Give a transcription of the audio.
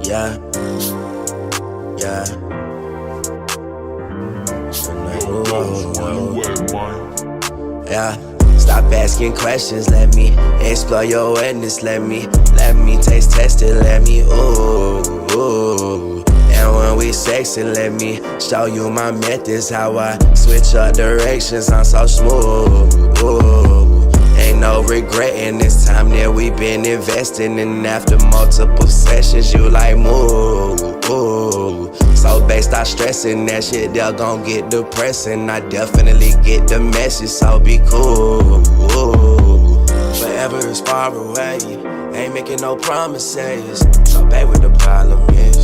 Yeah, yeah. Yeah. Stop asking questions, let me explore your witness, let me taste test it, let me ooh. And when we sexin', let me show you my methods, how I switch up directions, I'm so smooth. Ain't no regretting this time that we been investing, and after multiple sessions, you like move. So babe, stop stressing, that shit there gon' get depressing. I definitely get the message, so be cool. Forever is far away, ain't making no promises. So babe, what the problem is?